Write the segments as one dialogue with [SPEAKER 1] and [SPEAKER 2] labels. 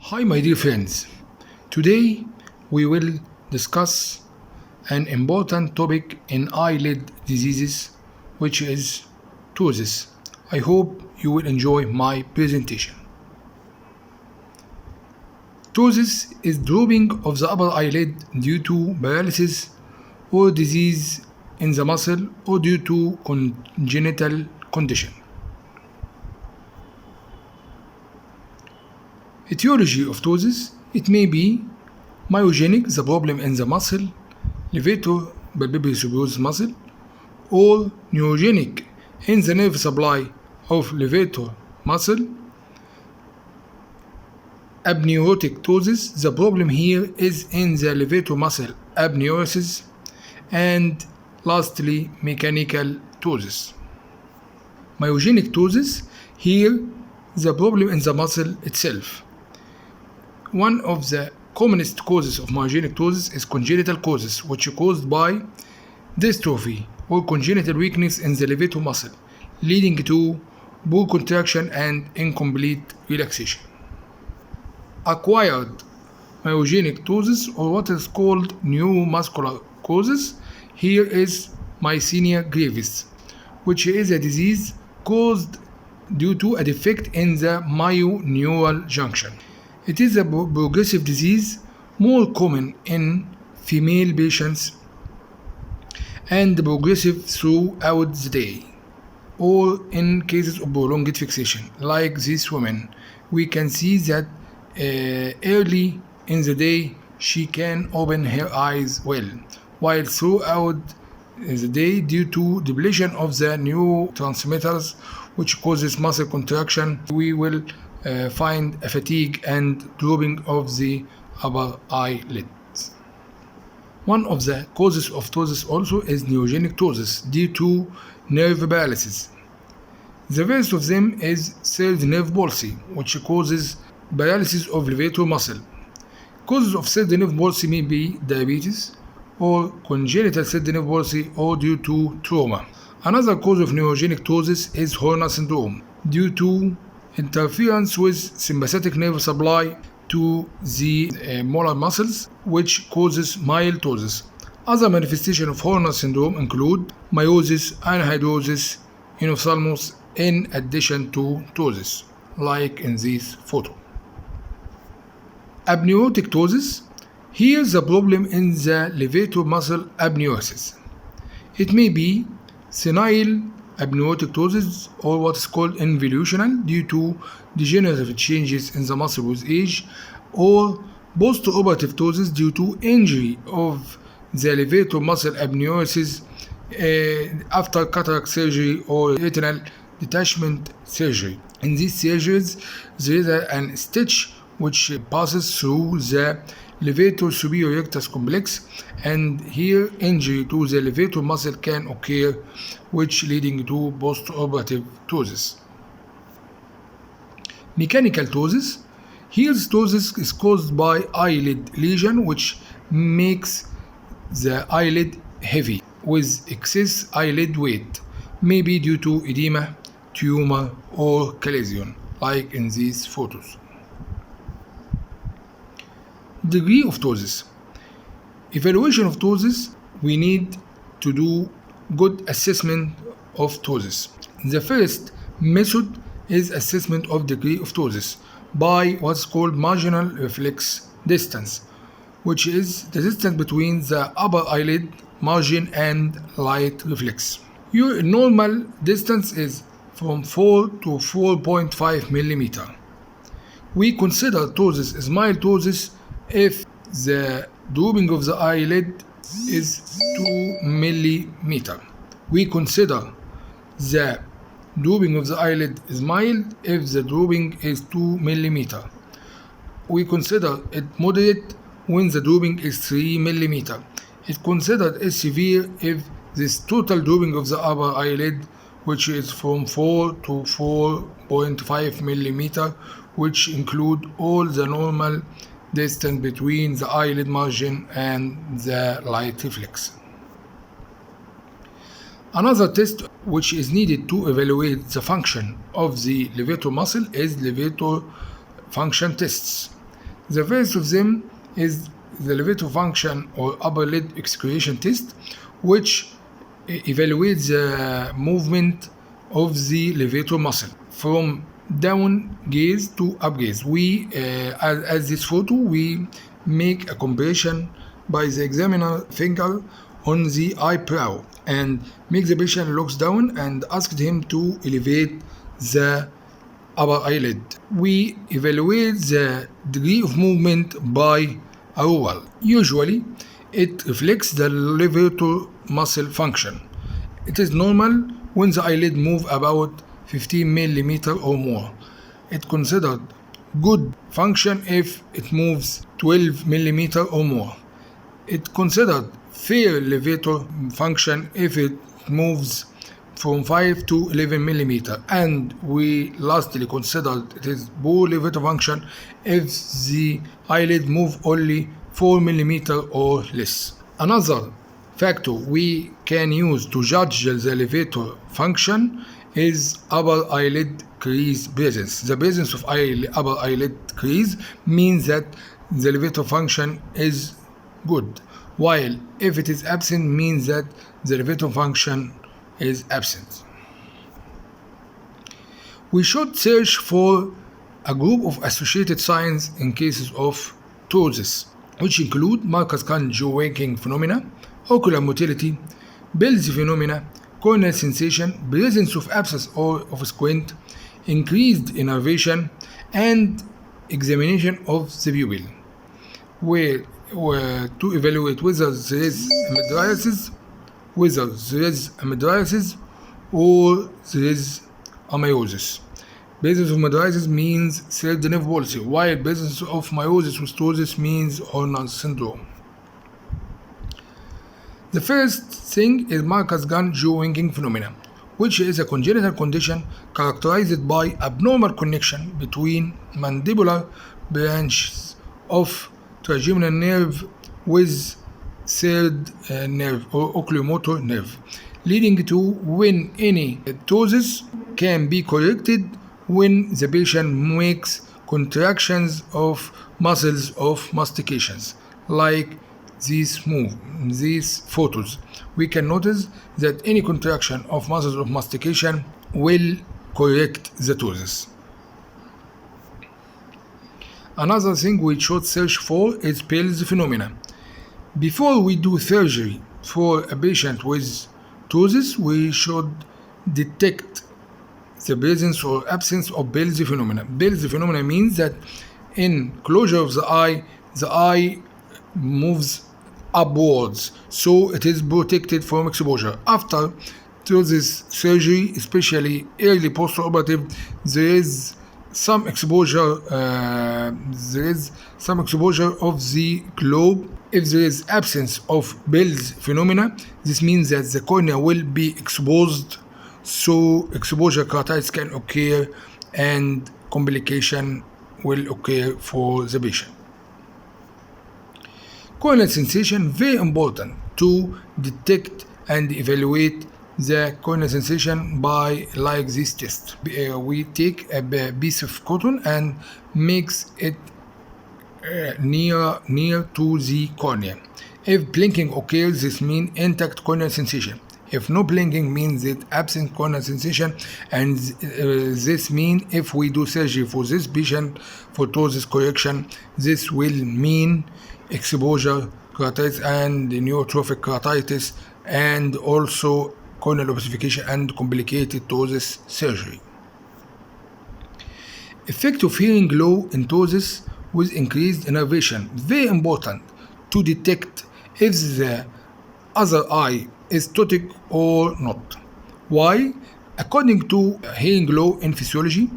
[SPEAKER 1] Hi, my dear friends. Today we will discuss an important topic in eyelid diseases, which is ptosis. I hope you will enjoy my presentation. Ptosis is drooping of the upper eyelid due to paralysis or disease in the muscle or due to congenital condition. Etiology of ptosis: it may be myogenic, the problem in the muscle, levator palpebral superioris muscle, or neurogenic in the nerve supply of levator muscle. Amniotic ptosis: the problem here is in the levator muscle amniosis. And lastly, mechanical ptosis. Myogenic ptosis: here the problem in the muscle itself. One of the commonest causes of myogenic ptosis is congenital causes, which are caused by dystrophy or congenital weakness in the levator muscle, leading to poor contraction and incomplete relaxation. Acquired myogenic ptosis, or what is called neuromuscular causes, here is myasthenia gravis, which is a disease caused due to a defect in the myoneural junction. It is a progressive disease, more common in female patients and progressive throughout the day, or in cases of prolonged fixation, like these women. We can see that early in the day she can open her eyes well, while throughout the day, due to depletion of the neurotransmitters which causes muscle contraction, we will find a fatigue and drooping of the upper eyelids. One of the causes of ptosis also is neurogenic ptosis due to nerve paralysis. The first of them is third nerve palsy, which causes paralysis of levator muscle. Causes of third nerve palsy may be diabetes or congenital third nerve palsy or due to trauma. Another cause of neurogenic ptosis is Horner syndrome due to interference with sympathetic nerve supply to the molar muscles, which causes mild ptosis. Other manifestations of Horner syndrome include meiosis, anhidrosis, enophthalmos, in addition to ptosis, like in this photo. Amniotic ptosis: here the problem in the levator muscle amniosis. It may be senile amniotic ptosis, or what is called involutional, due to degenerative changes in the muscle with age, or postoperative ptosis due to injury of the levator muscle amniosis after cataract surgery or retinal detachment surgery. In these surgeries, there is a stitch which passes through the levator superior rectus complex, and here injury to the levator muscle can occur, which leading to postoperative ptosis. Mechanical ptosis: here ptosis is caused by eyelid lesion, which makes the eyelid heavy with excess eyelid weight, maybe due to edema, tumor, or chalazion, like in these photos. Degree of ptosis. Evaluation of ptosis: we need to do good assessment of ptosis. The first method is assessment of degree of ptosis by what's called marginal reflex distance, which is the distance between the upper eyelid margin and light reflex. Your normal distance is from 4 to 4.5 millimeter. We consider ptosis as mild ptosis if the drooping of the eyelid is 2 millimeter. We consider the drooping of the eyelid is mild if the drooping is 2 millimeter. We consider it moderate when the drooping is 3 millimeter. It's considered as severe if this total drooping of the upper eyelid, which is from 4 to 4.5 millimeter, which include all the normal distance between the eyelid margin and the light reflex. Another test which is needed to evaluate the function of the levator muscle is levator function tests. The first of them is the Levator function or upper lid excavation test, which evaluates the movement of the levator muscle from down gaze to up gaze. We, as this photo, we make a comparison by the examiner finger on the eyebrow and make the patient looks down and asked him to elevate the upper eyelid. We evaluate the degree of movement by a ruler. Usually, it reflects the levator muscle function. It is normal when the eyelid move about 15 mm or more. It's considered good function if it moves 12 mm or more. It's considered fair levator function if it moves from 5 to 11 mm, and we lastly considered it is poor levator function if the eyelid move only 4 mm or less. Another factor we can use to judge the levator function is upper eyelid crease presence. The presence of upper eyelid crease means that the levator function is good, while if it is absent means that the levator function is absent. We should search for a group of associated signs in cases of ptosis, which include Marcus jaw waking phenomena, ocular motility, palsy phenomena, corneal sensation, presence of abscess or of squint, increased innervation, and examination of the pupil, where to evaluate whether there is mydriasis, or there is meiosis. Presence of mydriasis means third nerve palsy, while presence of meiosis with ptosis means Horner syndrome. The first thing is Marcus jaw waking phenomena, which is a congenital condition characterized by abnormal connection between mandibular branches of trigeminal nerve with third nerve or oculomotor nerve, leading to when any ptosis can be corrected when the patient makes contractions of muscles of mastications, like these photos. We can notice that any contraction of muscles of mastication will correct the ptosis. Another thing we should search for is palsy phenomena. Before we do surgery for a patient with ptosis, we should detect the presence or absence of palsy phenomena. Palsy phenomena means that in closure of the eye moves upwards, so it is protected from exposure. After ptosis surgery, especially early postoperative, there is some exposure of the globe. If there is absence of palsy phenomena, this means that the cornea will be exposed, so exposure keratitis can occur and complication will occur for the patient. Corneal sensation, very important to detect and evaluate the corneal sensation by like this test. We take a piece of cotton and mix it near to the cornea. If blinking occurs, this means intact corneal sensation. If no blinking means that absent corneal sensation, and this means if we do surgery for this patient for ptosis correction, this will mean exposure keratitis and neurotrophic keratitis, and also corneal opacification and complicated ptosis surgery. Effect of hearing low in ptosis with increased innervation, very important to detect if the other eye is ptotic or not. Why? According to hearing low in physiology,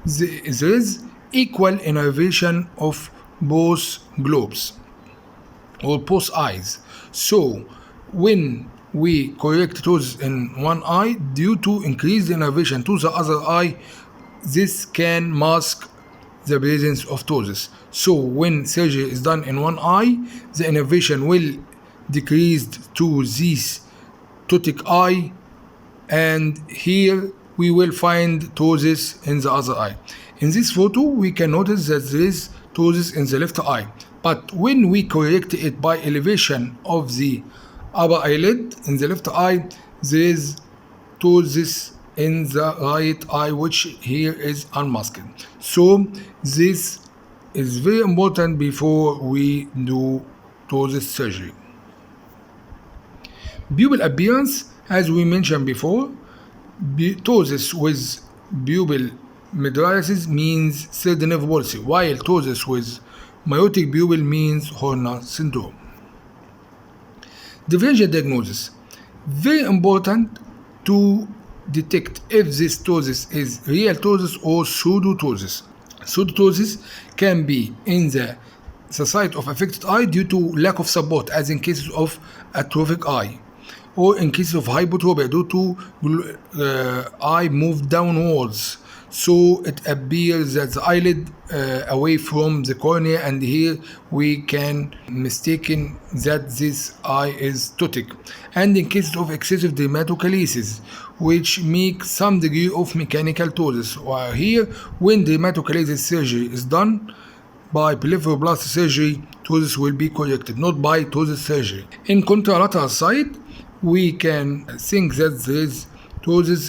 [SPEAKER 1] there is equal innervation of both globes or both eyes. So when we correct ptosis in one eye due to increased innervation to the other eye, this can mask the presence of ptosis. So when surgery is done in one eye, the innervation will decrease to this ptotic eye, and here we will find ptosis in the other eye. In this photo, we can notice that there is ptosis in the left eye. But when we correct it by elevation of the upper eyelid in the left eye, there is ptosis in the right eye, which here is unmasked. So this is very important before we do ptosis surgery. Pupil appearance, as we mentioned before, ptosis with pupil mydriasis means third nerve palsy, while ptosis with myotic pupil means Horner syndrome. Differential diagnosis. Very important to detect if this ptosis is real ptosis or pseudoptosis. Pseudoptosis can be in the site of affected eye due to lack of support, as in cases of atrophic eye, or in cases of hypotropia due to eye move downwards, so it appears that the eyelid away from the cornea, and here we can mistaken that this eye is ptotic. And in cases of excessive dermatochalasis, which make some degree of mechanical ptosis, while here when dermatochalasis surgery is done by blepharoplasty surgery, ptosis will be corrected, not by ptosis surgery. In contralateral side, we can think that there is ptosis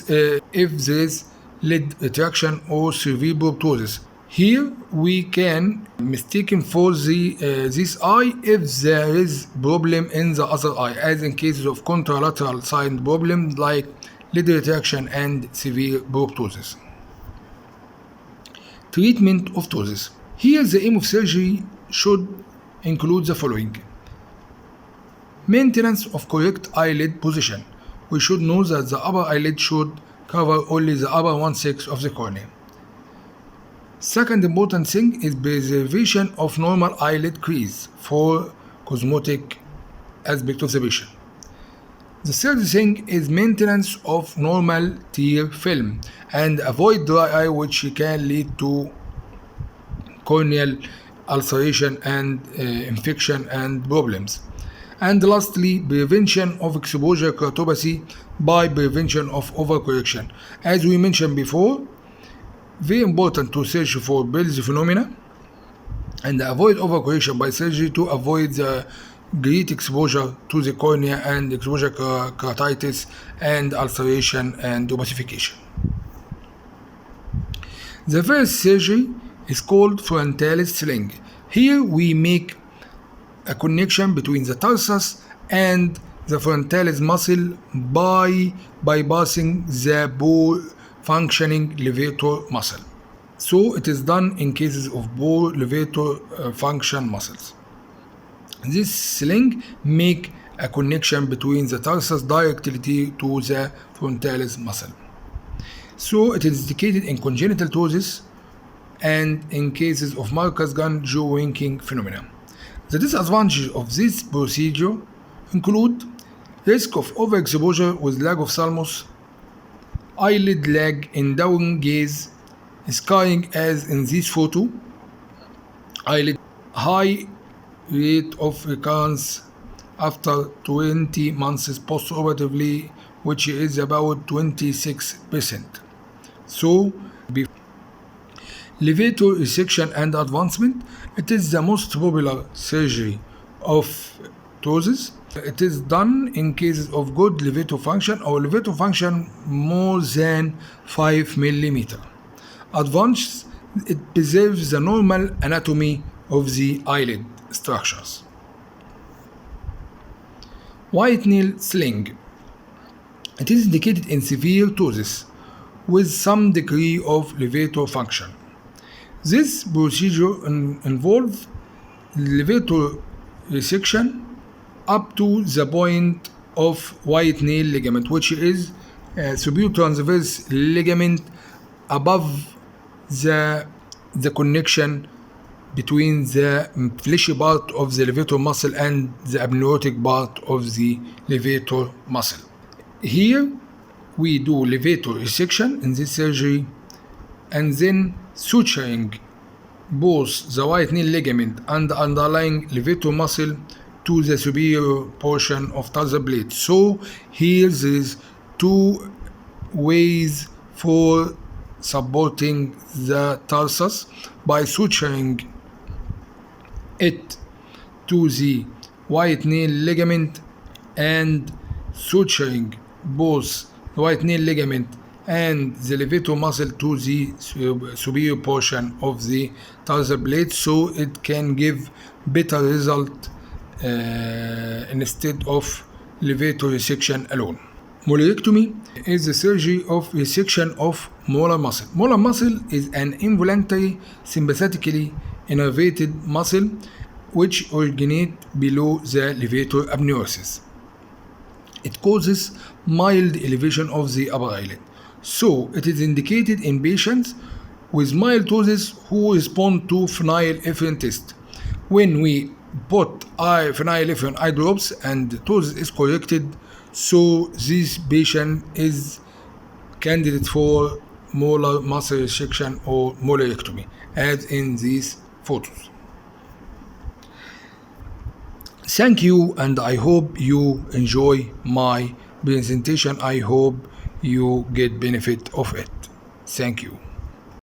[SPEAKER 1] if there is lid retraction or cerebral ptosis. Here we can mistaken for this eye if there is problem in the other eye, as in cases of contralateral side problems like lid retraction and severe proptosis. Treatment of ptosis. Here the aim of surgery should include the following: maintenance of correct eyelid position. We should know that the upper eyelid should cover only the upper 1/6 of the cornea. Second important thing is preservation of normal eyelid crease for cosmetic aspect of the patient. The third thing is maintenance of normal tear film and avoid dry eye, which can lead to corneal ulceration and infection and problems. And lastly, prevention of exposure keratopathy by prevention of overcorrection. As we mentioned before, very important to search for Bell's phenomena and avoid overcorrection by surgery to avoid the great exposure to the cornea and exposure keratitis and ulceration and opacification. The first surgery is called frontalis sling. Here we make a connection between the tarsus and the frontalis muscle by bypassing the poor functioning levator muscle. So it is done in cases of poor levator function muscles. This sling make a connection between the tarsus directly to the frontalis muscle. So it is indicated in congenital ptosis and in cases of Marcus gun jaw winking phenomena. The disadvantages of this procedure include risk of overexposure with lag of thalamus, eyelid lag in down gaze, scarring as in this photo, eyelid, high rate of recurrence after 20 months postoperatively, which is about 26%. So, levator resection and advancement. It is the most popular surgery of ptosis. It is done in cases of good levator function or levator function more than 5 mm. Advanced, it preserves the normal anatomy of the eyelid structures. White nail sling. It is indicated in severe ptosis with some degree of levator function. This procedure involves levator resection up to the point of white nail ligament, which is a superior transverse ligament above the connection between the fleshy part of the levator muscle and the amniotic part of the levator muscle. Here we do levator resection in this surgery and then suturing both the white nail ligament and the underlying levator muscle to the superior portion of tarsal plate. So here there is two ways for supporting the tarsus by suturing it to the white nail ligament and suturing both the white nail ligament and the levator muscle to the superior portion of the tarsal plate, so it can give better result instead of levator resection alone. Malerectomy is the surgery of resection of molar muscle. Molar muscle is an involuntary sympathetically innervated muscle which originate below the levator aponeurosis. It causes mild elevation of the upper eyelid. So it is indicated in patients with mild ptosis who respond to phenylephrine test. When we put phenylephrine eye drops and ptosis is corrected, so this patient is candidate for molar muscle resection or malerectomy, as in these photos. Thank you, and I hope you enjoy my presentation. I hope you get benefit of it. Thank you.